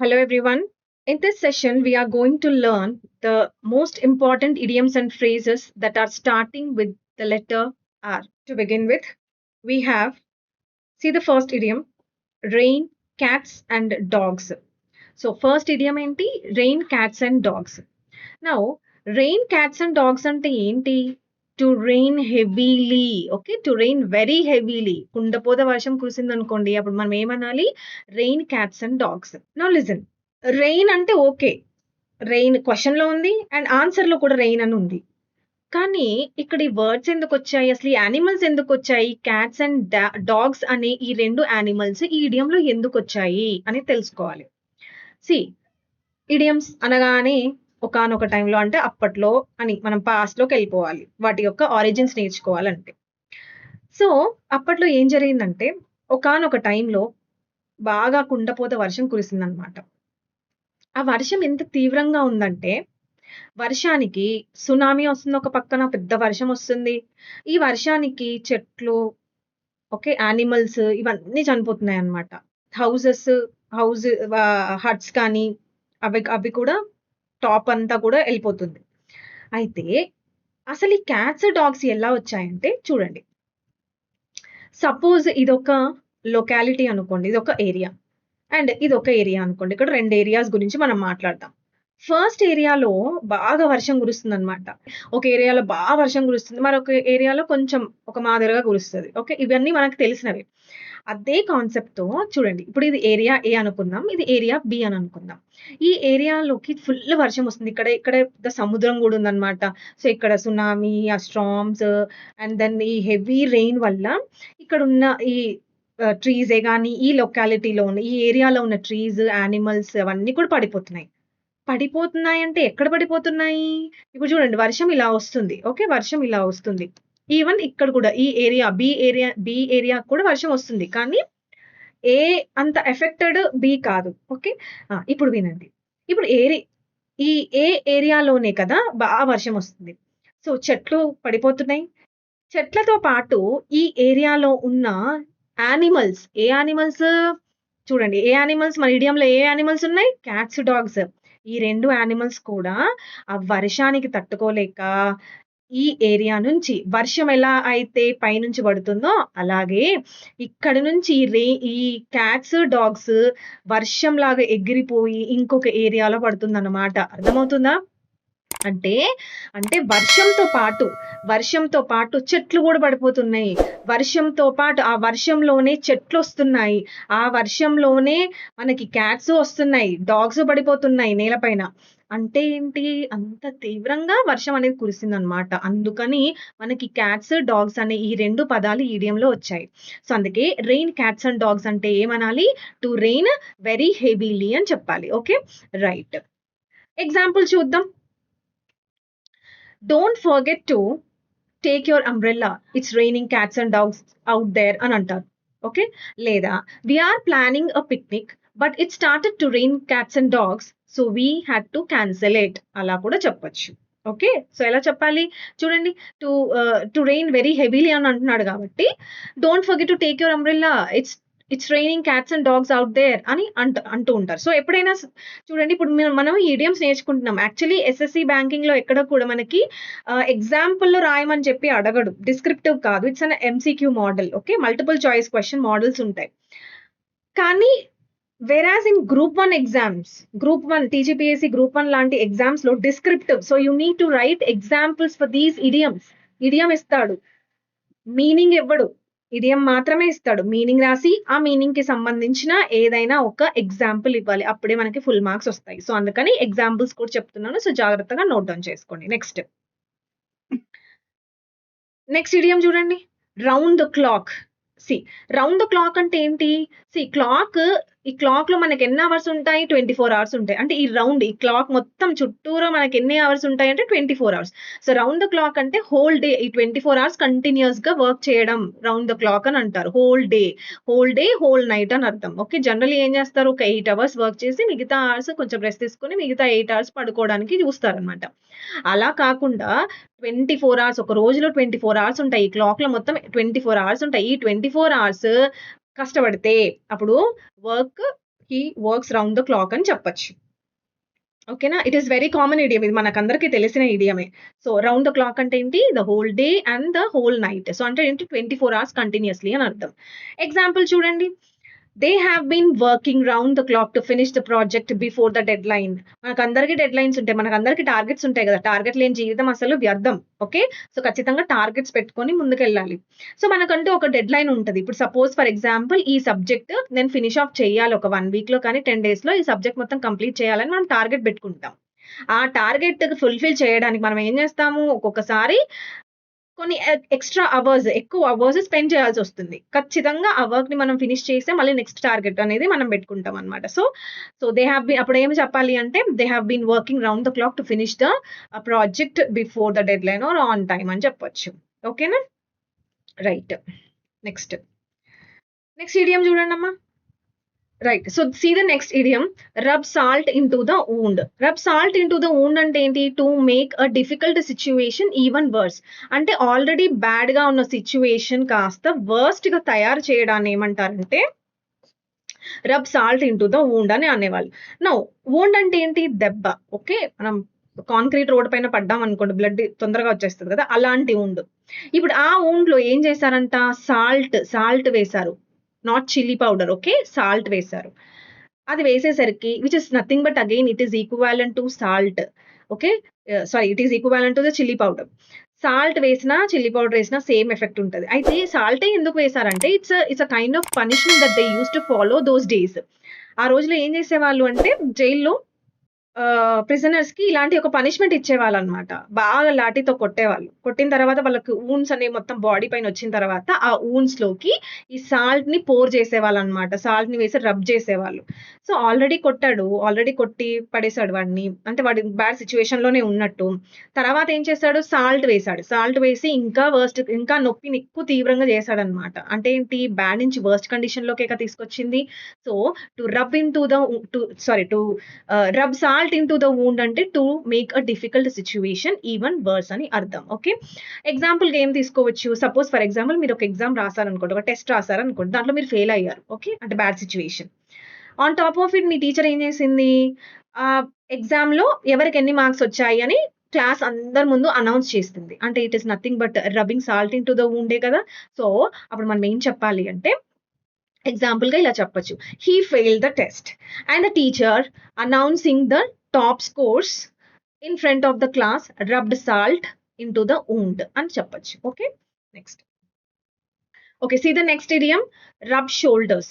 Hello everyone. In this session, we are going to learn the most important idioms and phrases that are starting with the letter R. To begin with, we have, see the first idiom, rain, cats and dogs. So first idiom enti, rain, cats and dogs. Now, rain, cats and dogs ante enti? To rain heavily, okay? To rain very heavily. కుండపోత వర్షం కురిసిందనుకోండి అప్పుడు మనం ఏమనాలి? Rain, cats and dogs. Now listen. Rain అంటే okay. Rain క్వెషన్‌లో ఉంది and ఆన్సర్‌లో కూడా rain అని ఉంది. కానీ ఇక్కడ ఈ వర్డ్స్ ఎందుకొచ్చాయి? అసలు ఈ యానిమల్స్ ఎందుకొచ్చాయి? క్యాట్స్ అండ్ డాగ్స్ అనే ఈ 2 యానిమల్స్ ఈ ఇడియంలో ఎందుకొచ్చాయి అని తెలుసుకోవాలి. సీ ఇడియమ్స్ అనగానే ఒకానొక టైంలో అంటే అప్పట్లో అని మనం పాస్ట్‌లోకెళ్ళిపోవాలి. వాటి యొక్క ఆరిజిన్స్ నేర్చుకోవాలంటే. సో, అప్పట్లో ఏం జరిగిందంటే ఒకానొక టైంలో బాగా కుండపోత వర్షం కురిసిందనమాట. ఆ వర్షం ఎంత తీవ్రంగా ఉందంటే, వర్షానికి సునామీ వస్తుంది ఒక పక్కన, పెద్ద వర్షం వస్తుంది. ఈ వర్షానికి చెట్లు, ఓకే, యానిమల్స్ ఇవన్నీ చనిపోతున్నాయన్నమాట. హౌసెస్ హట్స్ కానీ అవి కూడా టాప్ అంతా కూడా ఎళ్ళిపోతుంది. అయితే అసలు ఈ క్యాట్స్, డాగ్స్ ఎలా వచ్చాయంటే చూడండి. సపోజ్ ఇదొక లొకాలిటీ అనుకోండి. ఇదొక ఏరియా. అండ్ ఇదొక ఏరియా అనుకోండి. ఇక్కడ 2 ఏరియాస్ గురించి మనం మాట్లాడదాం. ఫస్ట్ ఏరియాలో బాగా వర్షం కురుస్తుందనమాట. ఒక ఏరియాలో వర్షం కురుస్తుంది. మరొక ఏరియాలో కొంచెం ఒక మాదిరిగా కురుస్తది. ఓకే. ఇవన్నీ మనకు తెలిసినవే. అదే కాన్సెప్ట్‌తో చూడండి. ఇప్పుడు ఇది ఏరియా ఏ అనుకుందాం. ఇది ఏరియా బి అని అనుకుందాం. ఈ ఏరియాలోకి ఫుల్ వర్షం వస్తుంది. ఇక్కడ పెద్ద సముద్రం గూడా ఉందనమాట. సో, ఇక్కడ సునామీ, ఆ స్టార్మ్స్ అండ్ దెన్ ఈ హెవీ రెయిన్ వల్ల ఇక్కడున్న ఈ ట్రీసే గాని, ఈ లొకాలిటీలో ఉన్న ఈ ఏరియాలో ఉన్న ట్రీస్, యానిమల్స్ అవన్నీ కూడా పడిపోతున్నాయి. పడిపోతున్నాయంటే ఎక్కడ పడిపోతున్నాయి? ఇప్పుడు చూడండి వర్షం ఇలా వస్తుంది. ఓకే. వర్షం ఇలా వస్తుంది. ఈవెన్ ఇక్కడ కూడా ఈ ఏరియా బి ఏరియా కూడా వర్షం వస్తుంది. కానీ ఏ అంత ఎఫెక్టెడ్ బి కాదు. ఓకే. ఇప్పుడు వినండి. ఇప్పుడు ఈ ఏరియాలోనే కదా వర్షం వస్తుంది. సో, చెట్లు పడిపోతున్నాయి. చెట్లతో పాటు ఈ ఏరియాలో ఉన్న యానిమల్స్, ఏ యానిమల్స్? చూడండి. ఏ యానిమల్స్ మన ఇడియంలో ఏ యానిమల్స్ ఉన్నాయి? Cats, dogs. ఈ 2 యానిమల్స్ కూడా ఆ వర్షానికి తట్టుకోలేక ఈ ఏరియా నుంచి వర్షం ఎలా అయితే పైనుంచి పడుతుందో అలాగే ఇక్కడి నుంచి ఈ క్యాట్స్, డాగ్స్ వర్షంలాగా ఎగిరిపోయి ఇంకొక ఏరియాలో పడుతుందన్నమాట. అర్థమవుతుందా? అంటే వర్షంతో పాటు చెట్లు కూడా పడిపోతున్నాయి. వర్షంతో పాటు ఆ వర్షంలోనే చెట్లొస్తున్నాయి. ఆ వర్షంలోనే మనకి క్యాట్స్ వస్తున్నాయి. డాగ్స్ పడిపోతున్నాయి నేలపైన. అంటే ఏంటి? అంత తీవ్రంగా వర్షం అనేది కురిసిందనమాట. అందుకని మనకి క్యాట్స్, డాగ్స్ అనే ఈ 2 పదాలు ఈ ఇడియంలో వచ్చాయి. సో, అందుకే రెయిన్, క్యాట్స్ అండ్ డాగ్స్ అంటే ఏమనాలి? టు రెయిన్ వెరీ హెవీలీ అని చెప్పాలి. ఓకే. రైట్. ఎగ్జాంపుల్ చూద్దాం. Don't forget to take your umbrella. It's raining cats and dogs out there అని అంటారు. ఓకే. లేదా we are planning a picnic but it started to rain cats and dogs so we had to cancel it. అలా కూడా చెప్పొచ్చు. Okay. So, ఎలా చెప్పాలి? చూడండి. To rain very heavily అని అంటున్నాడు కాబట్టి don't forget to take your umbrella. It's raining cats and dogs out there అని అంటూ ఉంటారు. సో, ఎప్పుడైనా చూడండి ఇప్పుడు మనం ఈ ఇడియమ్స్ నేర్చుకుంటున్నాం. యాక్చువల్లీ ఎస్ఎస్‌సి బ్యాంకింగ్‌లో ఎక్కడ కూడా మనకి ఎగ్జాంపుల్‌లో రాయమని చెప్పి అడగడు. డిస్క్రిప్టివ్ కాదు. It's an MCQ model. Okay. Multiple choice question models ఉంటాయి. కానీ whereas in group 1 exams, group 1 TGPSC group 1 లాంటి ఎగ్జామ్స్‌లో descriptive. So, you need to write examples for these idioms. Idiom ఇస్తాడు. మీనింగ్ ఇవ్వడు. ఇడియం మాత్రమే ఇస్తాడు. మీనింగ్ రాసి ఆ మీనింగ్‌కి సంబంధించిన ఏదైనా ఒక ఎగ్జాంపుల్ ఇవ్వాలి. అప్పుడే మనకి ఫుల్ మార్క్స్ వస్తాయి. సో, అందుకని ఎగ్జాంపుల్స్ కూడా చెప్తున్నాను. సో, జాగ్రత్తగా నోట్ డౌన్ చేసుకోండి. నెక్స్ట్ ఇడియం చూడండి. Round the clock. Round the clock అంటే ఏంటి? ఈ క్లాక్‌లో మనకి ఎన్ని అవర్స్ ఉంటాయి? 24 అవర్స్ ఉంటాయి. అంటే ఈ క్లాక్ మొత్తం చుట్టూరా మనకి ఎన్ని అవర్స్ ఉంటాయంటే 24 hours. So, round the clock అంటే హోల్ డే ఈ 24 అవర్స్ కంటిన్యూయస్‌గా వర్క్ చేయడం రౌండ్ ద క్లాక్ అని అంటారు. హోల్ డే, హోల్ నైట్ అని అర్థం. ఓకే. జనరల్లీ ఏం చేస్తారు? ఒక 8 అవర్స్ వర్క్ చేసి మిగతా అవర్స్ కొంచెం రెస్ట్ తీసుకొని మిగతా 8 అవర్స్ పడుకోవడానికి చూస్తారనమాట. అలా కాకుండా 24 అవర్స్ ఒక రోజులో 24 అవర్స్ ఉంటాయి. ఈ క్లాక్‌లో మొత్తం 24 అవర్స్ ఉంటాయి. ఈ 24 అవర్స్ కష్టపడితే అప్పుడు work he works round the clock అని చెప్పొచ్చు. ఓకేనా? It is very common idiom. ఇది మనకందరికీ తెలిసిన ఇడియమే. సో రౌండ్ ద క్లాక్ అంటే ఏంటి? The whole day and the whole night. So అంటే ఏంటి? 24 అవర్స్ కంటిన్యూస్‌లీ అని అర్థం. ఎగ్జాంపుల్ చూడండి. They have been working round the clock to finish the project before the deadline. మనకందరికీ డెడ్‌లైన్స్ ఉంటాయి. మనకందరికీ టార్గెట్స్ ఉంటాయి కదా! టార్గెట్ లేని జీవితం అసలు వ్యర్థం. ఓకే. సో ఖచ్చితంగా టార్గెట్స్ పెట్టుకొని ముందుకెళ్ళాలి. సో మనకంటూ ఒక డెడ్‌లైన్ ఉంటది. ఇప్పుడు సపోజ్ ఫర్ ఎగ్జాంపుల్ ఈ సబ్జెక్ట్ నేను ఫినిష్ ఆఫ్ చేయాలి ఒక 1 వీక్‌లో కానీ 10 డేస్‌లో ఈ సబ్జెక్ట్ మొత్తం కంప్లీట్ చేయాలని మనం టార్గెట్ పెట్టుకుంటాం. ఆ టార్గెట్ ఫుల్‌ఫిల్ చేయడానికి మనం ఏం చేస్తాము? ఒక్కొక్కసారి కొన్ని ఎక్స్‌ట్రా అవర్స్, ఎక్కువ అవర్స్ స్పెండ్ చేయాల్సొస్తుంది. ఖచ్చితంగా ఆ వర్క్‌ని మనం ఫినిష్ చేసే మళ్ళీ నెక్స్ట్ టార్గెట్ అనేది మనం పెట్టుకుంటామనమాట. సో దే హావ్ బీన్ అప్పుడేమి చెప్పాలి అంటే, they have been working round the clock to finish the project before the deadline or on time అని చెప్పొచ్చు. ఓకేనా? రైట్. నెక్స్ట్. నెక్స్ట్ ఇడియం చూడండమ్మా. Right. So see the next idiom. Rub salt into the wound. Rub salt into the wound అంటే ఏంటి? To make a difficult situation even worse. అంటే already బ్యాడ్‌గా ఉన్న situation కాస్త వర్స్ట్‌గా తయారు చేయడాన్ని ఏమంటారంటే rub salt into the wound అని అనేవాళ్ళు. నౌ వూండ్ అంటే ఏంటి? దెబ్బ. ఓకే. మనం కాంక్రీట్ రోడ్ పైన పడ్డామనుకోండి బ్లడ్ తొందరగా వచ్చేస్తది కదా! అలాంటి వూండ్. ఇప్పుడు ఆ వూండ్‌లో ఏం చేశారంట? సాల్ట్ వేశారు. Not chilli powder. Okay. Salt వేశారు. అది వేసేసరికి which is nothing but again it is equivalent to salt. Okay. Sorry it is equivalent to the chilli powder. Salt వేసినా, చిల్లీ పౌడర్ వేసినా సేమ్ ఎఫెక్ట్ ఉంటది. అయితే సాల్టే ఎందుకు వేశారంటే it's a kind of punishment that they used to follow those days. ఆ రోజుల్లో ఏం చేసేవాళ్ళు అంటే జైల్‌లో ప్రిజనర్స్‌కి ఇలాంటి ఒక పనిష్మెంట్ ఇచ్చేవాళ్ళనమాట. బాగా లాఠీతో కొట్టేవాళ్ళు. కొట్టిన తర్వాత వాళ్ళకి వూండ్స్ అనేవి మొత్తం బాడీ పైన వచ్చిన తర్వాత ఆ వూండ్స్‌లోకి ఈ సాల్ట్‌ని పోర్ చేసేవాళ్ళనమాట. సాల్ట్‌ని వేసి రబ్ చేసేవాళ్ళు. సో ఆల్రెడీ కొట్టాడు. ఆల్రెడీ కొట్టి పడేసాడు వాడిని. అంటే వాడు బ్యాడ్ సిట్యుయేషన్‌లోనే ఉన్నట్టు. తర్వాత ఏం చేశాడు? సాల్ట్ వేశాడు. సాల్ట్ వేసి ఇంకా నొప్పిని ఎక్కువ తీవ్రంగా చేశాడనమాట. అంటే ఏంటి? బ్యాడ్ నుంచి వర్స్ట్ కండిషన్‌లోకేగా తీసుకొచ్చింది. So to rub into the to rub salt into the wound అంటే to make a difficult situation even worse అని అర్థం. ఓకే. ఎగ్జాంపుల్‌గా ఏం తీసుకోవచ్చు? సపోజ్ ఫర్ ఎగ్జాంపుల్ మీరు ఒక ఎగ్జామ్ రాసారనుకోండి. ఒక టెస్ట్ రాసారనుకోండి. దాంట్లో మీరు ఫెయిల్ అయ్యారు. ఓకే. అంటే bad situation. On top of it me teacher ఏం చేసింది? ఎగ్జామ్‌లో ఎవరికి ఎన్ని మార్క్స్ వచ్చాయి అని క్లాస్ అందరి ముందు అనౌన్స్ చేస్తుంది. అంటే it is nothing but rubbing salt into the వూండే కదా! సో అప్పుడు మనం ఏం చెప్పాలి అంటే ఎగ్జాంపుల్‌గా ఇలా చెప్పొచ్చు. He failed the test and the teacher announcing the top scores in front of the class rubbed salt into the wound అని చెప్పొచ్చు. Okay. Next. Okay. See the next idiom. Rub shoulders.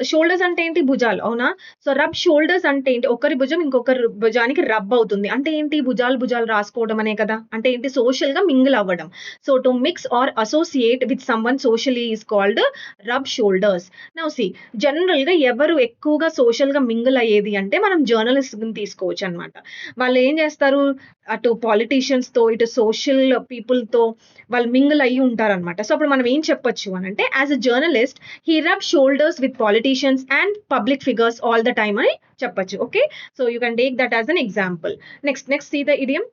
Shoulders అంటే ఏంటి? భుజాలు. అవునా? So rub shoulders అంటే ఏంటి? ఒకరి భుజం ఇంకొకరి భుజానికి రబ్ అవుతుంది. అంటే ఏంటి? భుజాలు రాసుకోవడం అనే కదా! అంటే ఏంటి? సోషల్‌గా మింగిల్ అవ్వడం. So to mix or associate with someone socially is called rub shoulders. Now see జనరల్‌గా ఎవరు ఎక్కువగా సోషల్‌గా మింగిల్ అయ్యేది అంటే మనం జర్నలిస్ట్‌ని తీసుకోవచ్చనమాట. వాళ్ళు ఏం చేస్తారు? అటు పాలిటీషియన్స్‌తో, ఇటు సోషల్ పీపుల్‌తో వాళ్ళు మింగిల్ అయ్యి ఉంటారనమాట. సో అప్పుడు మనం ఏం చెప్పొచ్చు అనంటే as a journalist he rub shoulders with politicians and public figures all the time అని చెప్పొచ్చు. Okay. So you can take that as an example. Next see the idiom.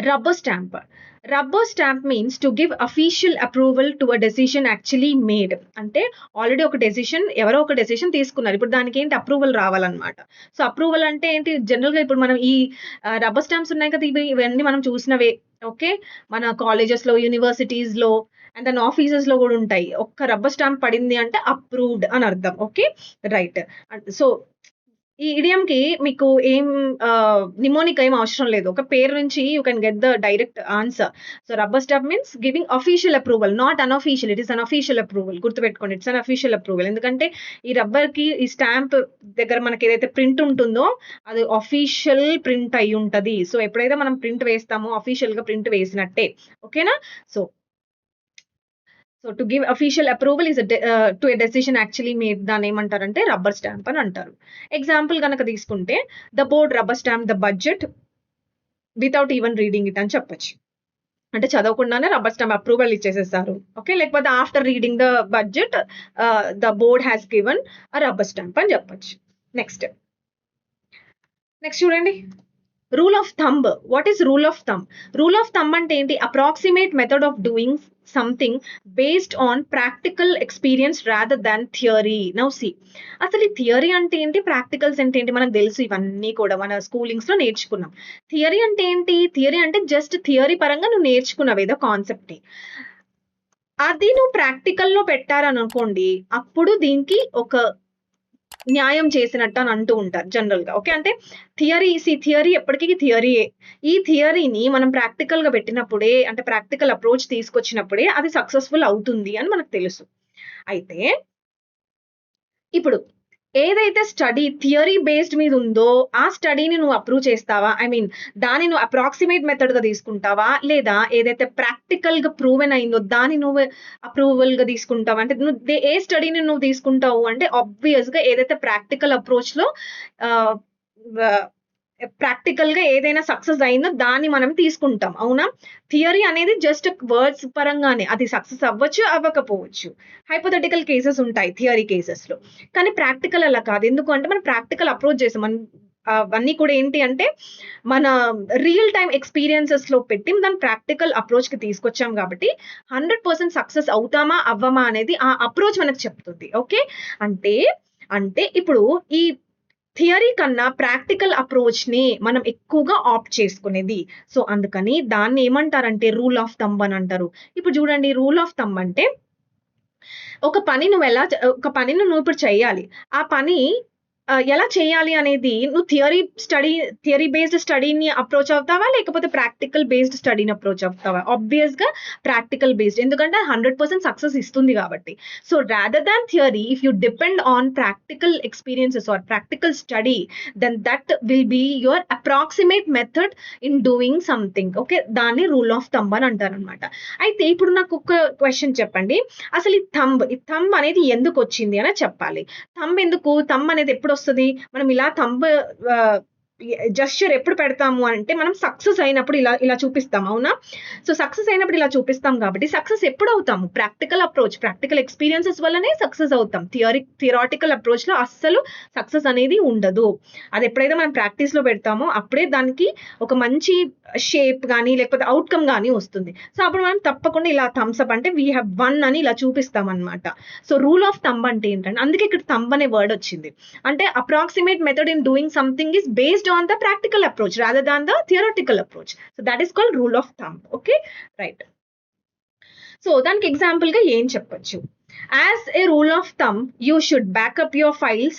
Rubber stamp. Rubber stamp means to give official approval to a decision actually made. అంటే already ఎవరో ఒక decision తీసుకున్నారు. ఇప్పుడు దానికి ఏంటి? Approval రావాలన్నమాట. సో అప్రూవల్ అంటే ఏంటి? జనరల్‌గా ఇప్పుడు మనం ఈ రబ్బర్ స్టాంప్స్ ఉన్నాయి కదా! ఇవన్నీ మనం చూసినవే. ఓకే. మన కాలేజెస్‌లో, యూనివర్సిటీస్‌లో అండ్ దెన్ ఆఫీసెస్‌లో గూడా ఉంటాయి. ఒక్క రబ్బర్ స్టాంప్ పడింది అంటే అప్రూవ్డ్ అని అర్థం. ఓకే. రైట్. సో ఈ ఇడియంకి మీకు నిమోనిక్ ఏం అవసరం లేదు. ఒక పేరు నుంచి you can get the direct answer. So rubber stamp means giving official approval, not unofficial. It is an official approval. గుర్తుపెట్టుకోండి. It's an official approval. ఎందుకంటే ఈ రబ్బర్‌కి ఈ స్టాంప్ దగ్గర మనకి ఏదైతే ప్రింట్ ఉంటుందో అది అఫీషియల్ ప్రింట్ అయ్యి ఉంటది. సో ఎప్పుడైతే మనం ప్రింట్ వేస్తామో అఫీషియల్‌గా ప్రింట్ వేసినట్టే. ఓకేనా? So to give official approval to a decision actually made దాన్నేమంటారంటే రబ్బర్ స్టాంప్ అని అంటారు. ఎగ్జాంపుల్ గనక తీసుకుంటే the board rubber stamp the budget without even reading it అని చెప్పొచ్చు. అంటే చదవకుండానే రబ్బర్ స్టాంప్ అప్రూవల్ ఇచ్చేసేసారు. ఓకే. లేకపోతే after reading the budget the board has given a rubber stamp అని చెప్పొచ్చు. నెక్స్ట్ చూడండి. Rule of thumb. What is rule of thumb? Rule of thumb అంటే ఏంటి? Approximate method of doing something based on practical experience rather than theory. Now see, అసలు ఈ theory అంటే ఏంటి, practicals అంటే ఏంటి మనకు తెలుసు, ఇవన్నీ కూడా మన స్కూలింగ్స్ లో నేర్చుకున్నాం. థియరీ అంటే ఏంటి, థియరీ అంటే జస్ట్ థియరీ పరంగా నువ్వు నేర్చుకున్నావు ఏదో కాన్సెప్ట్ ని, అది నువ్వు ప్రాక్టికల్ లో పెట్టారనుకోండి, అప్పుడు దీనికి ఒక న్యాయం చేసినట్టు అని అంటూ ఉంటారు జనరల్ గా. ఓకే, అంటే థియరీ ఎప్పటికీ థియరీయే. ఈ థియరీని మనం ప్రాక్టికల్ గా పెట్టినప్పుడే, అంటే ప్రాక్టికల్ అప్రోచ్ తీసుకొచ్చినప్పుడే అది సక్సెస్ఫుల్ అవుతుంది అని మనకు తెలుసు. అయితే ఇప్పుడు ఏదైతే స్టడీ థియరీ బేస్డ్ మీద ఉందో ఆ స్టడీని నువ్వు అప్రూవ్ చేస్తావా, ఐ మీన్ దాన్ని నువ్వు అప్రాక్సిమేట్ మెథడ్ గా తీసుకుంటావా, లేదా ఏదైతే ప్రాక్టికల్ గా ప్రూవెన్ అయిందో దాన్ని నువ్వు అప్రూవల్ గా తీసుకుంటావా? అంటే నువ్వు ఏ స్టడీని నువ్వు తీసుకుంటావు అంటే ఆబ్వియస్ గా ఏదైతే ప్రాక్టికల్ అప్రోచ్ లో ప్రాక్టికల్ గా ఏదైనా సక్సెస్ అయిందో దాన్ని మనం తీసుకుంటాం, అవునా? థియరీ అనేది జస్ట్ వర్డ్స్ పరంగానే, అది సక్సెస్ అవ్వచ్చు అవ్వకపోవచ్చు, హైపోథెటికల్ కేసెస్ ఉంటాయి థియరీ కేసెస్ లో. కానీ ప్రాక్టికల్ అలా కాదు. ఎందుకు అంటే మనం ప్రాక్టికల్ అప్రోచ్ చేసాం, మనం అవన్నీ కూడా ఏంటి అంటే మన రియల్ టైమ్ ఎక్స్పీరియన్సెస్ లో పెట్టి దాన్ని ప్రాక్టికల్ అప్రోచ్ కి తీసుకొచ్చాం కాబట్టి 100% సక్సెస్ అవుతామా అవ్వమా అనేది ఆ అప్రోచ్ మనకు చెప్తుంది. ఓకే, అంటే అంటే ఇప్పుడు ఈ థియరీ కన్నా ప్రాక్టికల్ అప్రోచ్ ని మనం ఎక్కువగా ఆప్ట్ చేసుకునేది. సో అందుకని దాన్ని ఏమంటారంటే రూల్ ఆఫ్ థంబ్ అని అంటారు. ఇప్పుడు చూడండి, రూల్ ఆఫ్ థంబ్ అంటే ఒక పని నువ్వు ఇప్పుడు చేయాలి. ఆ పని ఎలా చేయాలి అనేది నువ్వు థియరీ బేస్డ్ స్టడీని అప్రోచ్ అవుతావా, లేకపోతే ప్రాక్టికల్ బేస్డ్ స్టడీని అప్రోచ్ అవుతావా? ఆబ్వియస్ గా ప్రాక్టికల్ బేస్డ్, ఎందుకంటే 100% సక్సెస్ ఇస్తుంది కాబట్టి. So rather than theory, if you depend on practical experiences or practical study, then that will be your approximate method in doing something. Okay, దాన్ని rule of thumb అని అంటారు అనమాట. అయితే ఇప్పుడు నాకు ఒక క్వశ్చన్ చెప్పండి, అసలు ఈ థంబ్ అనేది ఎందుకు వచ్చింది అని చెప్పాలి. థంబ్ అనేది ఎప్పుడు వస్తుంది, మనం ఇలా థంబ్ జెస్చర్ ఎప్పుడు పెడతాము అంటే మనం సక్సెస్ అయినప్పుడు ఇలా ఇలా చూపిస్తాం, అవునా? సో సక్సెస్ అయినప్పుడు ఇలా చూపిస్తాం కాబట్టి సక్సెస్ ఎప్పుడు అవుతాము, ప్రాక్టికల్ అప్రోచ్, ప్రాక్టికల్ ఎక్స్పీరియన్సెస్ వల్లనే సక్సెస్ అవుతాం. థియరాటికల్ అప్రోచ్ లో అస్సలు సక్సెస్ అనేది ఉండదు. అది ఎప్పుడైతే మనం ప్రాక్టీస్ లో పెడతామో అప్పుడే దానికి ఒక మంచి షేప్ కానీ లేకపోతే అవుట్కమ్ కానీ వస్తుంది. సో అప్పుడు మనం తప్పకుండా ఇలా థమ్స్ అప్ అంటే వీ హ్యావ్ వన్ అని ఇలా చూపిస్తాం అనమాట. సో రూల్ ఆఫ్ థంబ్ అంటే ఏంటంటే, అందుకే ఇక్కడ థంబ్ అనే వర్డ్ వచ్చింది. అంటే approximate method in doing something is based on the practical approach rather than the theoretical approach. So that is called rule of thumb. Okay, right. So దానికి example గా ఏం చెప్పొచ్చు, as a rule of thumb you should back up your files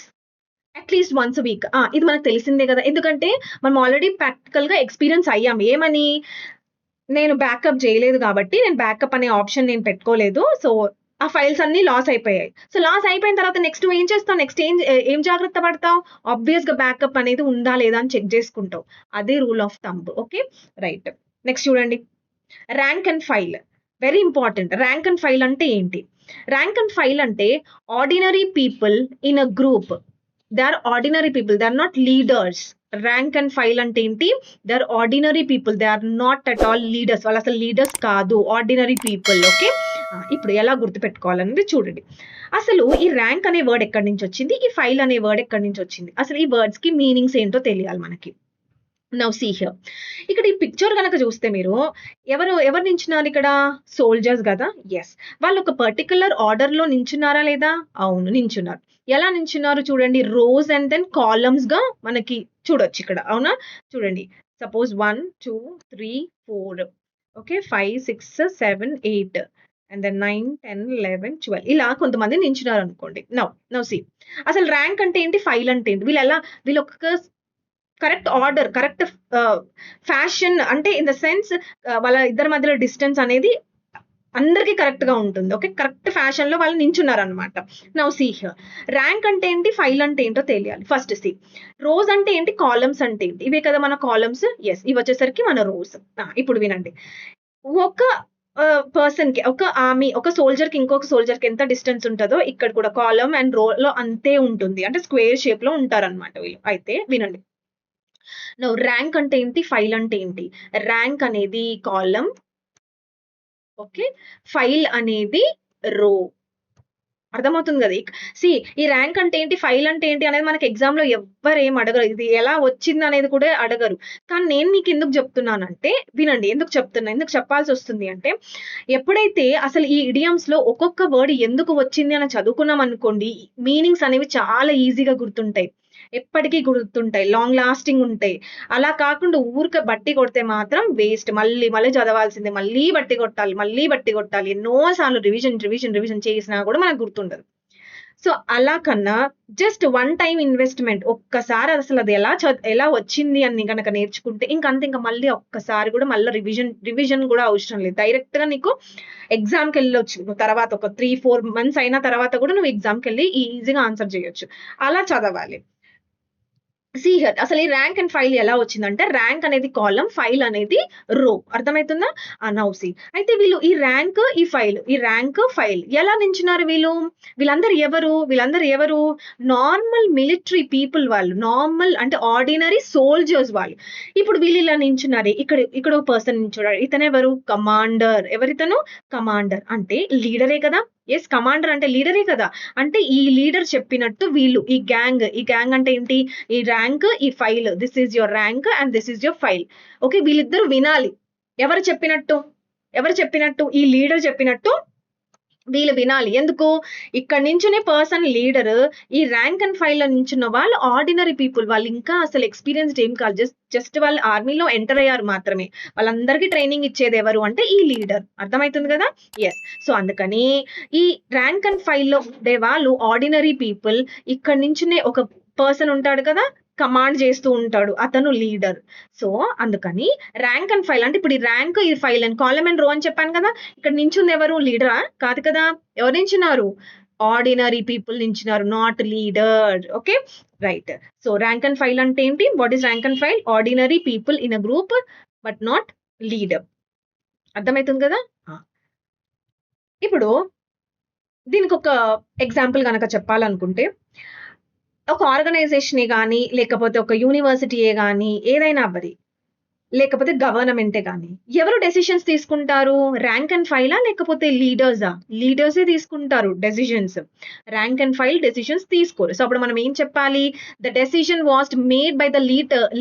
at least once week. ఇది మనకు తెలిసిందే కదా, ఎందుకంటే మనం ఆల్రెడీ ప్రాక్టికల్ గా ఎక్స్పీరియన్స్ అయ్యాం. ఏమని, నేను బ్యాకప్ చేయలేదు కాబట్టి నేను బ్యాకప్ అనే ఆప్షన్ నేను పెట్టుకోలేదు, సో ఆ ఫైల్స్ అన్ని లాస్ అయిపోయాయి. సో లాస్ అయిపోయిన తర్వాత నెక్స్ట్ ఏం చేస్తావు, నెక్స్ట్ ఏం జాగ్రత్త పడతావు, ఆబ్వియస్ గా బ్యాకప్ అనేది ఉందా లేదా అని చెక్ చేసుకుంటావు. అదే rule of thumb. Okay, right. Next చూడండి, rank and file, very important. Rank and file అంటే ఏంటి? ర్యాంక్ అండ్ ఫైల్ అంటే ordinary people in a group, they are ordinary people, they are not leaders. Rank and file అంటే ఏంటి, they are ordinary people, they are not at all leaders. వాళ్ళు అసలు leaders కాదు, ordinary people. Okay, ఇప్పుడు ఎలా గుర్తుపెట్టుకోవాలనేది చూడండి. అసలు ఈ ర్యాంక్ అనే వర్డ్ ఎక్కడి నుంచి వచ్చింది, ఈ ఫైల్ అనే వర్డ్ ఎక్కడి నుంచి వచ్చింది, అసలు ఈ వర్డ్స్ కి మీనింగ్స్ ఏంటో తెలియాలి మనకి. నౌ సీ హియర్, ఇక్కడ ఈ పిక్చర్ కనుక చూస్తే మీరు ఎవరు నించున్నారు ఇక్కడ, సోల్జర్స్ కదా. ఎస్, వాళ్ళు ఒక పర్టికులర్ ఆర్డర్ లో నించున్నారా లేదా? అవును, నించున్నారు. ఎలా నించున్నారు చూడండి, రోస్ అండ్ దెన్ కాలమ్స్ గా మనకి చూడొచ్చు ఇక్కడ, అవునా? చూడండి, సపోజ్ 1 2 3 4, ఓకే, 5 6 7 8 అండ్ దెన్ 9 10 11 12 ఇలా కొంతమంది నించున్నారు అనుకోండి. నౌ సీ, అసలు ర్యాంక్ అంటే ఏంటి, ఫైల్ అంటే ఏంటి, వీళ్ళు ఒక కరెక్ట్ ఆర్డర్, కరెక్ట్ ఫ్యాషన్, అంటే ఇన్ ద సెన్స్ వాళ్ళ ఇద్దరి మధ్యలో డిస్టెన్స్ అనేది అందరికి కరెక్ట్ గా ఉంటుంది. ఓకే, కరెక్ట్ ఫ్యాషన్ లో వాళ్ళు నించున్నారు అనమాట. నౌ సీ హియర్, ర్యాంక్ అంటే ఏంటి, ఫైల్ అంటే ఏంటో తెలియాలి. ఫస్ట్ సి, రోజ్ అంటే ఏంటి, కాలమ్స్ అంటే ఏంటి, ఇవే కదా మన కాలమ్స్. ఎస్, ఇవి వచ్చేసరికి మన రోజ్. ఇప్పుడు వినండి, ఒక పర్సన్ కి, ఒక ఆర్మీ, ఒక సోల్జర్ కి ఇంకొక సోల్జర్ కి ఎంత డిస్టెన్స్ ఉంటుందో ఇక్కడ కూడా కాలమ్ అండ్ రో లో అంతే ఉంటుంది, అంటే స్క్వేర్ షేప్ లో ఉంటారన్నమాట వీళ్ళు. అయితే వినండి, నౌ ర్యాంక్ అంటే ఏంటి, ఫైల్ అంటే ఏంటి? ర్యాంక్ అనేది కాలమ్, ఓకే, ఫైల్ అనేది రో. అర్థమవుతుంది కదా. ఈ ర్యాంక్ అంటే ఏంటి, ఫైల్ అంటే ఏంటి అనేది మనకి ఎగ్జామ్లో ఎవ్వరు ఏం అడగరు. ఇది ఎలా వచ్చింది అనేది కూడా అడగరు. కానీ నేను మీకు ఎందుకు చెప్తున్నానంటే వినండి, ఎందుకు చెప్పాల్సి వస్తుంది అంటే, ఎప్పుడైతే అసలు ఈ ఇడియమ్స్ లో ఒక్కొక్క వర్డ్ ఎందుకు వచ్చింది అని చదువుకున్నాం అనుకోండి, మీనింగ్స్ అనేవి చాలా ఈజీగా గుర్తుంటాయి, ఎప్పటికీ గుర్తుంటాయి, లాంగ్ లాస్టింగ్ ఉంటాయి. అలా కాకుండా ఊరికే బట్టి కొడితే మాత్రం వేస్ట్. మళ్ళీ చదవాల్సిందే, మళ్ళీ బట్టి కొట్టాలి, ఎన్నో సార్లు రివిజన్ చేసినా కూడా మనకు గుర్తుండదు. సో అలా కన్నా జస్ట్ వన్ టైం ఇన్వెస్ట్మెంట్, ఒక్కసారి అసలు అది ఎలా వచ్చింది అని గనక నేర్చుకుంటే ఇంకా మళ్ళీ ఒక్కసారి కూడా మళ్ళీ రివిజన్ కూడా అవసరం లేదు. డైరెక్ట్ గా నీకు ఎగ్జామ్కి వెళ్ళొచ్చు. నువ్వు తర్వాత ఒక 3-4 months అయిన తర్వాత కూడా నువ్వు ఎగ్జామ్కి వెళ్ళి ఈజీగా ఆన్సర్ చేయొచ్చు. అలా చదవాలి. హియర్ అసలు ఈ ర్యాంక్ అండ్ ఫైల్ ఎలా వచ్చిందంటే, ర్యాంక్ అనేది కాలం, ఫైల్ అనేది రో. అర్థమవుతుందా? నౌ సీ, అయితే వీళ్ళు ఈ ర్యాంక్ ఫైల్ ఎలా నించున్నారు? వీళ్ళందరూ ఎవరు? నార్మల్ మిలిటరీ పీపుల్ వాళ్ళు, నార్మల్ అంటే ఆర్డినరీ సోల్జర్స్ వాళ్ళు. ఇప్పుడు వీళ్ళు ఇలా నించున్నారు. ఇక్కడ ఒక పర్సన్ నించున్నాడు. ఇతనెవరు? కమాండర్. ఎవరితను? కమాండర్ అంటే లీడరే కదా. ఎస్, కమాండర్ అంటే లీడరే కదా. అంటే ఈ లీడర్ చెప్పినట్టు వీళ్ళు ఈ గ్యాంగ్ అంటే ఏంటి? ఈ ర్యాంక్, ఈ file. This is your rank and this is your file. Okay, వీళ్ళిద్దరు వినాలి. ఎవరు చెప్పినట్టు? ఈ లీడర్ చెప్పినట్టు వీళ్ళు వినాలి. ఎందుకు? ఇక్కడ నించునే పర్సన్ లీడర్, ఈ ర్యాంక్ అండ్ ఫైల్ లో నించున్న వాళ్ళు ఆర్డినరీ పీపుల్. వాళ్ళు ఇంకా అసలు ఎక్స్పీరియన్స్డ్ ఏం కాదు, జస్ట్ వాళ్ళు ఆర్మీలో ఎంటర్ అయ్యారు మాత్రమే. వాళ్ళందరికీ ట్రైనింగ్ ఇచ్చేది ఎవరు అంటే ఈ లీడర్. అర్థమవుతుంది కదా. ఎస్, సో అందుకని ఈ ర్యాంక్ అండ్ ఫైల్ లో ఉండే వాళ్ళు ఆర్డినరీ పీపుల్. ఇక్కడ నించునే ఒక పర్సన్ ఉంటాడు కదా, కమాండ్ చేస్తూ ఉంటాడు, అతను లీడర్. సో అందుకని ర్యాంక్ అండ్ ఫైల్ అంటే, ఇప్పుడు ఈ ర్యాంక్, ఈ ఫైల్ అని కాలమ్ అండ్ రో అని చెప్పాను కదా. ఇక్కడ నించుంది ఎవరు? లీడరా? కాదు కదా. ఎవరు నించున్నారు? ఆర్డినరీ పీపుల్ నించున్నారు, not leader. Okay, right. So rank and file అంటే ఏంటి? What is rank and file? Ordinary people in a group but not leader. అర్థమవుతుంది కదా. ఇప్పుడు దీనికి ఒక ఎగ్జాంపుల్ కనుక చెప్పాలనుకుంటే, ఒక ఆర్గనైజేషనే గానీ, లేకపోతే ఒక యూనివర్సిటీయే గానీ, ఏదైనా అవ్వది, లేకపోతే గవర్నమెంటే గానీ, ఎవరు డెసిషన్స్ తీసుకుంటారు? ర్యాంక్ అండ్ ఫైలా లేకపోతే లీడర్సా? లీడర్సే తీసుకుంటారు decisions. Rank and file decisions తీసుకోరు. సో అప్పుడు మనం ఏం చెప్పాలి? The decision was made by the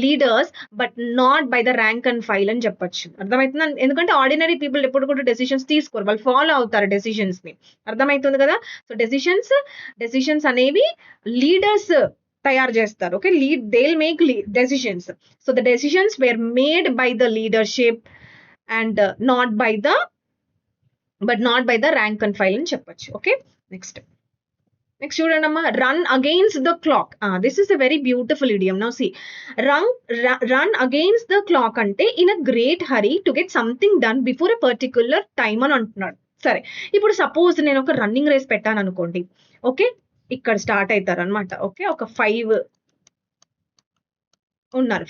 leaders but not by the rank and file అని చెప్పొచ్చు. అర్థమవుతుందా? ఎందుకంటే ఆర్డినరీ పీపుల్ ఎప్పుడు కూడా డెసిషన్స్ తీసుకోరు, వాళ్ళు ఫాలో అవుతారు డెసిషన్స్ ని. అర్థమవుతుంది కదా. సో డెసిషన్స్ అనేవి లీడర్స్ తయారు చేస్తారు. Okay, they'll make decisions. So the decisions were made by the leadership and not by the rank and file అని చెప్పొచ్చు. ఓకే, నెక్స్ట్ చూడండి అమ్మా, run against the clock. This is a very beautiful idiom. Now see, run against the clock అంటే in a great hurry to get something done before a particular time అని అంటున్నాడు. సరే, ఇప్పుడు suppose నేను ఒక running race పెట్టాను అనుకోండి. Okay, ఇక్కడ స్టార్ట్ అవుతారు అనమాట. ఓకే, ఒక 5 ఉన్నారు,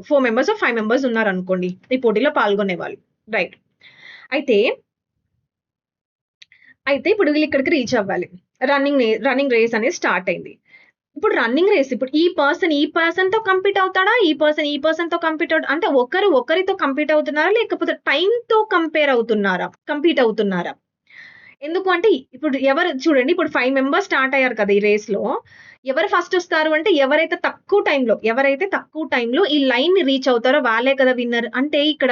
4 members 5 members ఉన్నారు అనుకోండి ఈ పోటీలో పాల్గొనే వాళ్ళు. రైట్, అయితే ఇప్పుడు వీళ్ళు ఇక్కడికి రీచ్ అవ్వాలి. రన్నింగ్ రేస్ అనేది స్టార్ట్ అయింది. ఇప్పుడు రన్నింగ్ రేస్, ఇప్పుడు ఈ పర్సన్ తో కంపీట్ అవుతాడా? ఈ పర్సన్ తో కంపీట్ అంటే ఒకరితో కంపీట్ అవుతున్నారా, లేకపోతే టైం తో కంపీట్ అవుతున్నారా? ఎందుకు అంటే ఇప్పుడు చూడండి, ఇప్పుడు 5 members స్టార్ట్ అయ్యారు కదా ఈ రేస్ లో. ఎవరు ఫస్ట్ వస్తారు అంటే ఎవరైతే తక్కువ టైంలో ఈ లైన్ ని రీచ్ అవుతారో వాళ్ళే కదా విన్నర్. అంటే ఇక్కడ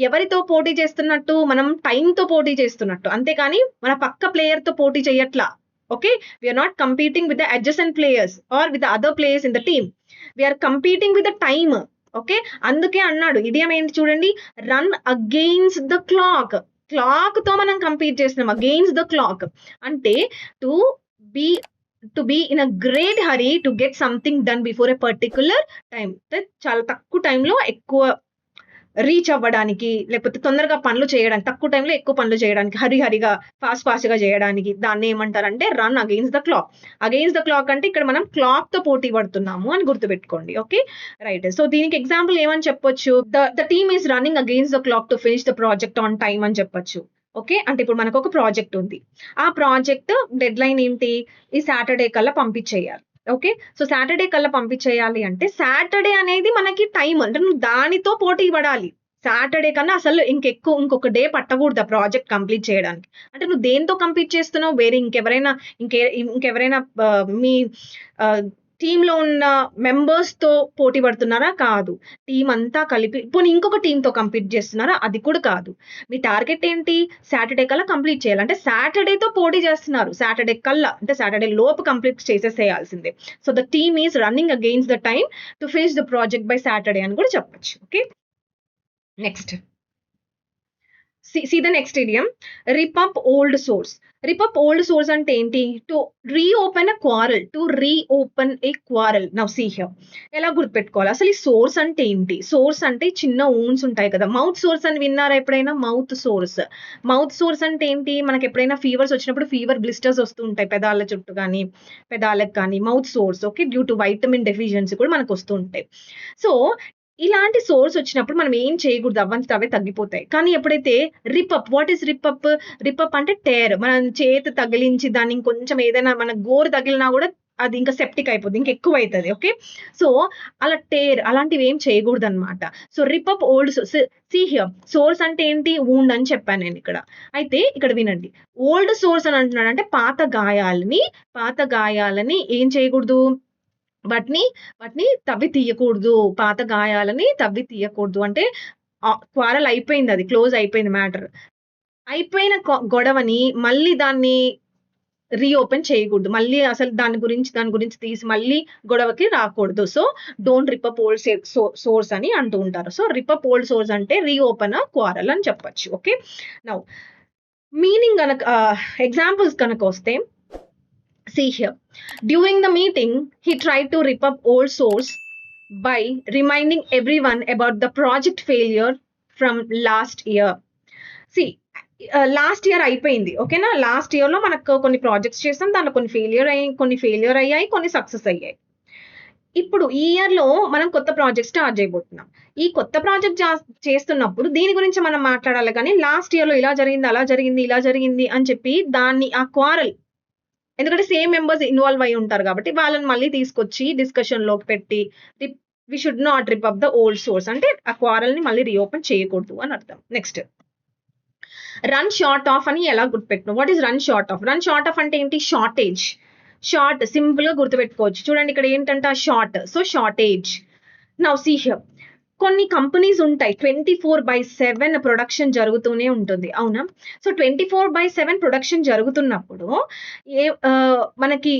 ఎవరితో పోటీ చేస్తున్నట్టు? మనం టైం తో పోటీ చేస్తున్నట్టు, అంతేకాని మన పక్క ప్లేయర్ తో పోటీ చేయట్లా. Okay, we are not competing with the adjacent players or with the other players in the team. We are competing with the time. Okay, అందుకే అన్నాడు ఇడియం ఏంటి చూడండి, రన్ అగెయిన్స్ ద క్లాక్ తో మనం కంపీట్ చేస్తున్నాం. అగెయిన్స్ ద క్లాక్ అంటే to be in a great hurry to get something done before a particular time. చాలా తక్కువ టైంలో ఎక్కువ రీచ్ అవ్వడానికి, లేకపోతే తొందరగా పనులు చేయడానికి, తక్కువ టైంలో ఎక్కువ పనులు చేయడానికి, హరిగా ఫాస్ట్ గా చేయడానికి దాన్ని ఏమంటారంటే run against the clock. Against the clock అంటే ఇక్కడ మనం క్లాక్ తో పోటీ పడుతున్నాము అని గుర్తుపెట్టుకోండి. Okay, right. సో దీనికి ఎగ్జాంపుల్ ఏమని చెప్పొచ్చు? The team is running against the clock to finish the project on time అని చెప్పొచ్చు. ఓకే, అంటే ఇప్పుడు మనకు ఒక ప్రాజెక్ట్ ఉంది. ఆ ప్రాజెక్ట్ డెడ్ లైన్ ఏంటి? ఈ సాటర్డే కల్లా పంపించేయాలి. ఓకే, సో సాటర్డే కల్లా పంపించేయాలి అంటే సాటర్డే అనేది మనకి టైం, అంటే నువ్వు దానితో పోటీ పడాలి. సాటర్డే కన్నా అసలు ఇంకొక డే పట్టకూడదు ఆ ప్రాజెక్ట్ కంప్లీట్ చేయడానికి. అంటే నువ్వు దేనితో కంప్లీట్ చేస్తున్నావు? వేరే ఇంకెవరైనా మీ టీమ్‌లో ఉన్న మెంబర్స్‌తో పోటీ పడుతున్నారా? కాదు. టీమ్ అంతా కలిపి పోనీ ఇంకొక టీమ్‌తో కంప్లీట్ చేస్తున్నారా? అది కూడా కాదు. మీ టార్గెట్ ఏంటి? సాటర్డే కల్లా కంప్లీట్ చేయాలి. అంటే సాటర్డేతో పోటీ చేస్తున్నారు. సాటర్డే కల్లా అంటే సాటర్డే లోపు కంప్లీట్ చేసేసేయాల్సిందే. So, the team is running against the time to finish the project by Saturday అని కూడా చెప్పొచ్చు. Okay. Next. See the next idiom. Rip up old source. Rip up old source అంటే ఏంటి? To reopen a quarrel. To reopen a quarrel. Now see here. ఎలా గుర్తుపెట్టుకోవాలి? అసలు ఈ source అంటే ఏంటి? సోర్స్ అంటే చిన్న ఊన్స్ ఉంటాయి కదా. మౌత్ సోర్స్ అని విన్నారా ఎప్పుడైనా? Mouth source. మౌత్ సోర్స్ అంటే ఏంటి? మనకి ఎప్పుడైనా ఫీవర్స్ వచ్చినప్పుడు ఫీవర్ బ్లిస్టర్స్ వస్తూ ఉంటాయి పెదాల చుట్టూ కానీ, పెదాలకు కానీ. Mouth source. Okay. Due to vitamin deficiency కూడా మనకు వస్తూ ఉంటాయి. సో, ఇలాంటి సోర్స్ వచ్చినప్పుడు మనం ఏం చేయకూడదు. అవ్వంతట అవే తగ్గిపోతాయి. కానీ ఎప్పుడైతే rip up, what is rip up? Rip up అంటే టేర్. మనం చేతి తగిలించి దాన్ని ఇంకొంచెం ఏదైనా మన గోరు తగిలినా కూడా అది ఇంకా సెప్టిక్ అయిపోద్ది. ఇంకా ఎక్కువైతది. ఓకే. సో, అలా టేర్ అలాంటివి ఏం చేయకూడదనమాట. So, rip up old see here. Sores అంటే ఏంటి? వూండ్ అని చెప్పాను నేను ఇక్కడ. అయితే ఇక్కడ వినండి. ఓల్డ్ సోర్స్ అని అంటున్నాడు అంటే పాత గాయాలని ఏం చేయకూడదు? వాటిని తవ్వి తీయకూడదు. పాత గాయాలని తవ్వి తీయకూడదు. అంటే క్వారల్ అయిపోయింది. అది క్లోజ్ అయిపోయింది మ్యాటర్. అయిపోయిన గొడవని మళ్ళీ దాన్ని రీఓపెన్ చేయకూడదు. మళ్ళీ అసలు దాని గురించి తీసి మళ్ళీ గొడవకి రాకూడదు. So, don't rip up old sores అని అంటూ ఉంటారు. So, rip up old sores అంటే రీఓపెన్ అ క్వారల్ అని చెప్పొచ్చు. ఓకే. నౌ మీనింగ్ గనక ఎగ్జాంపుల్స్ కనుక వస్తే, see here. During the meeting, he tried to rip up old source by reminding everyone about the project failure from last year. See, last year అయిపోయింది. ఓకేనా? Last ఇయర్‌లో మనకు కొన్ని ప్రాజెక్ట్స్ చేసాం. దాంట్లో కొన్ని ఫెయిల్యూర్ అయ్యాయి. కొన్ని సక్సెస్ అయ్యాయి. ఇప్పుడు ఈ ఇయర్‌లో మనం కొత్త ప్రాజెక్ట్ స్టార్ట్ చేయబోతున్నాం. ఈ కొత్త ప్రాజెక్ట్ చేస్తున్నప్పుడు దీని గురించి మనం మాట్లాడాలి కానీ లాస్ట్ ఇయర్‌లో ఇలా జరిగింది, అలా జరిగింది, ఇలా జరిగింది అని చెప్పి దాన్ని ఆ క్వారల్, ఎందుకంటే సేమ్ మెంబర్స్ ఇన్వాల్వ్ అయి ఉంటారు కాబట్టి వాళ్ళని మళ్ళీ తీసుకొచ్చి డిస్కషన్‌లోకి పెట్టి we should not rip up the old sores అంటే ఆ క్వారల్‌ని మళ్ళీ రీఓపెన్ చేయకూడదు అని అర్థం. నెక్స్ట్, రన్ షార్ట్ ఆఫ్ అని ఎలా గుర్తుపెట్టను? What is run short of? Run short of అంటే ఏంటి? షార్టేజ్. షార్ట్ సింపుల్‌గా గుర్తుపెట్టుకోవచ్చు. చూడండి ఇక్కడ ఏంటంట short. So, shortage. Now see here. కొన్ని కంపెనీస్ ఉంటాయి 24/7 ప్రొడక్షన్ జరుగుతూనే ఉంటుంది. అవునా? సో, 24/7 ప్రొడక్షన్ జరుగుతున్నప్పుడు మనకి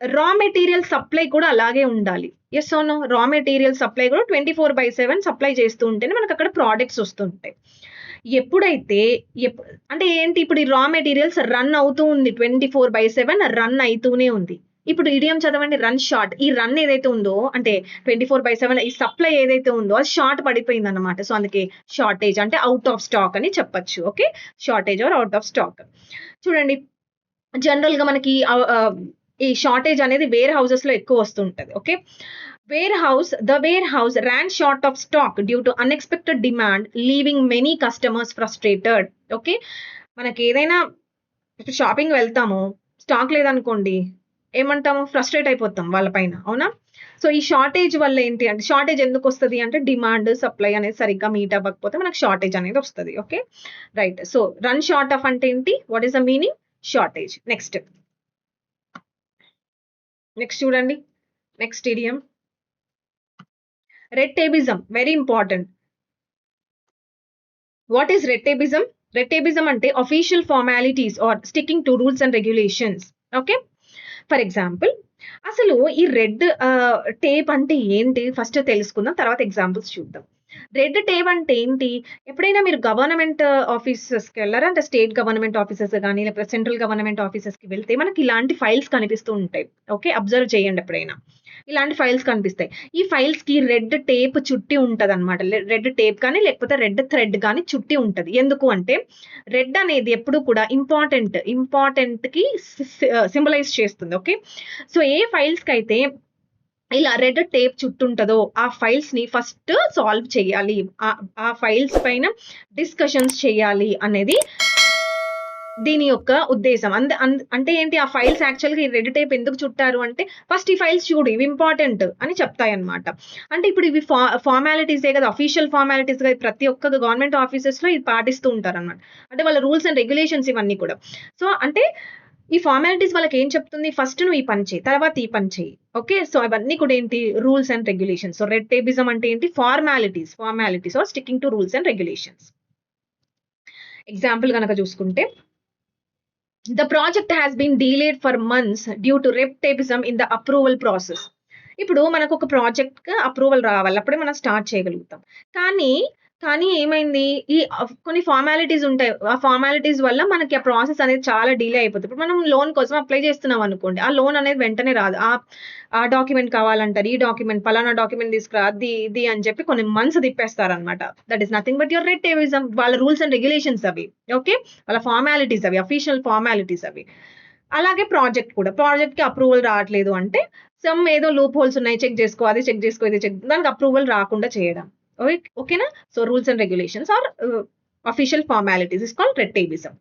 రా మెటీరియల్ సప్లై కూడా అలాగే ఉండాలి. Yes or no? Raw material supply కూడా 24/7 సప్లై చేస్తూ ఉంటేనే మనకు అక్కడ ప్రొడక్ట్స్ వస్తుంటాయి. ఎప్పుడైతే అంటే ఏంటి? ఇప్పుడు ఈ రా మెటీరియల్స్ రన్ అవుతూ ఉంది. 24/7 రన్ అయితూనే ఉంది. ఇప్పుడు ఇడియం చదవండి. Run short. ఈ రన్ ఏదైతే ఉందో అంటే 24/7 ఈ సప్లై ఏదైతే ఉందో అది షార్ట్ పడిపోయిందన్నమాట. సో, అందుకే షార్టేజ్ అంటే ఔట్ ఆఫ్ స్టాక్ అని చెప్పొచ్చు. Okay. Shortage or out of stock. చూడండి జనరల్‌గా మనకి ఈ షార్టేజ్ అనేది వేర్ హౌసెస్‌లో ఎక్కువ వస్తుంటది. Okay. The warehouse ran short of stock due to unexpected demand, leaving many customers frustrated. Okay. మనకి ఏదైనా షాపింగ్ వెళ్తాము, స్టాక్ లేదనుకోండి ఏమంటాము? ఫ్రస్ట్రేట్ అయిపోతాం వాళ్ళ పైన. అవునా? సో, ఈ షార్టేజ్ వల్ల ఏంటి అంటే షార్టేజ్ ఎందుకు వస్తది అంటే డిమాండ్, సప్లై అనేది సరిగ్గా మీట్ అవ్వకపోతే మనకు షార్టేజ్ అనేది వస్తది. Okay. Right. So, run short of అంటే ఏంటి? What is the meaning? Shortage. Next చూడండి. Next idiom red tapism. Very important. What is red tapism? Red tapism అంటే official formalities or sticking to rules and regulations. Okay. For example, అసలు ఈ red tape అంటే ఏంటి? First తెలుసుకుందాం. తర్వాత examples చూద్దాం. Red tape అంటే ఏంటి? ఎప్పుడైనా మీరు గవర్నమెంట్ ఆఫీసెస్‌కి వెళ్లారా? అంటే స్టేట్ గవర్నమెంట్ ఆఫీసెస్ గాని, లేకపోతే సెంట్రల్ గవర్నమెంట్ ఆఫీసెస్‌కి వెళ్తే మనకి ఇలాంటి ఫైల్స్ కనిపిస్తూ ఉంటాయి. ఓకే. అబ్జర్వ్ చేయండి ఎప్పుడైనా. ఇలాంటి ఫైల్స్ కనిపిస్తాయి. ఈ ఫైల్స్‌కి రెడ్ టేప్ చుట్టి ఉంటదన్నమాట. రెడ్ టేప్ కానీ లేకపోతే రెడ్ థ్రెడ్ కానీ చుట్టి ఉంటది. ఎందుకు అంటే రెడ్ అనేది ఎప్పుడు కూడా ఇంపార్టెంట్‌కి సింబలైజ్ చేస్తుంది. ఓకే. సో, ఏ ఫైల్స్‌కైతే ఇలా రెడ్ టేప్ చుట్టుంటదో ఆ ఫైల్స్‌ని ఫస్ట్ సాల్వ్ చేయాలి. ఆ ఫైల్స్ పైన డిస్కషన్స్ చేయాలి అనేది దీని యొక్క ఉద్దేశం. అంటే ఏంటి ఆ ఫైల్స్ యాక్చువల్‌గా ఈ రెడ్ టేప్ ఎందుకు చుట్టారు అంటే, ఫస్ట్ ఈ ఫైల్స్ చూడు ఇవి ఇంపార్టెంట్ అని చెప్తాయన్నమాట. అంటే ఇప్పుడు ఇవి ఫార్మాలిటీసే కదా! అఫీషియల్ ఫార్మాలిటీస్‌గా ప్రతి ఒక్క గవర్నమెంట్ ఆఫీసెస్‌లో ఇది పాటిస్తూ ఉంటారన్నమాట. అంటే వాళ్ళ రూల్స్ అండ్ రెగ్యులేషన్స్ ఇవన్నీ కూడా. సో, అంటే ఈ ఫార్మాలిటీస్ వాళ్ళకేం చెప్తుంది? ఫస్ట్ నువ్వు ఈ పని చెయి. తర్వాత ఈ పని చెయి. ఓకే. సో, అవన్నీ కూడా ఏంటి? Rules and regulations. So, red tapism అంటే ఏంటి? Formalities or sticking to rules and regulations. Example గనక చూసుకుంటే, the project has been delayed for months due to red tapism in the approval process. ఇప్పుడు మనకొక ప్రాజెక్ట్‌కి అప్రూవల్ రావాలి. అప్పుడే మనం స్టార్ట్ చేయగలుగుతాం. కానీ, ఏమైంది? కొన్ని ఫార్మాలిటీస్ ఉంటాయి. ఆ ఫార్మాలిటీస్ వల్ల మనకి ఆ ప్రాసెస్ అనేది చాలా డిలే అయిపోతది. ఇప్పుడు మనం లోన్ కోసం అప్లై చేస్తున్నాం అనుకోండి. ఆ లోన్ అనేది వెంటనే రాదు. ఆ డాక్యుమెంట్ కావాలంటారు. ఈ డాక్యుమెంట్ పలానా డాక్యుమెంట్ తీసుకురా. అది, ఇది అని చెప్పి కొన్ని మంత్స్ తిప్పేస్తారనమాట. That is nothing but your red tapism. వాళ్ళ రూల్స్ అండ్ రెగ్యులేషన్స్ అవి. ఓకే. వాళ్ళ ఫార్మాలిటీస్ అవి. అఫీషియల్ ఫార్మాలిటీస్ అవి. అలాగే ప్రాజెక్ట్ కూడా. ప్రాజెక్ట్‌కి అప్రూవల్ రావట్లేదు అంటే ఏదో లూప్ హోల్స్ ఉన్నాయి. చెక్ చేసుకో. అది చెక్ చేసుకో. ఇది చెక్ దానికి అప్రూవల్ రాకుండా చేయడం. ఓకేనా? So, rules and regulations are official formalities is called red tapism.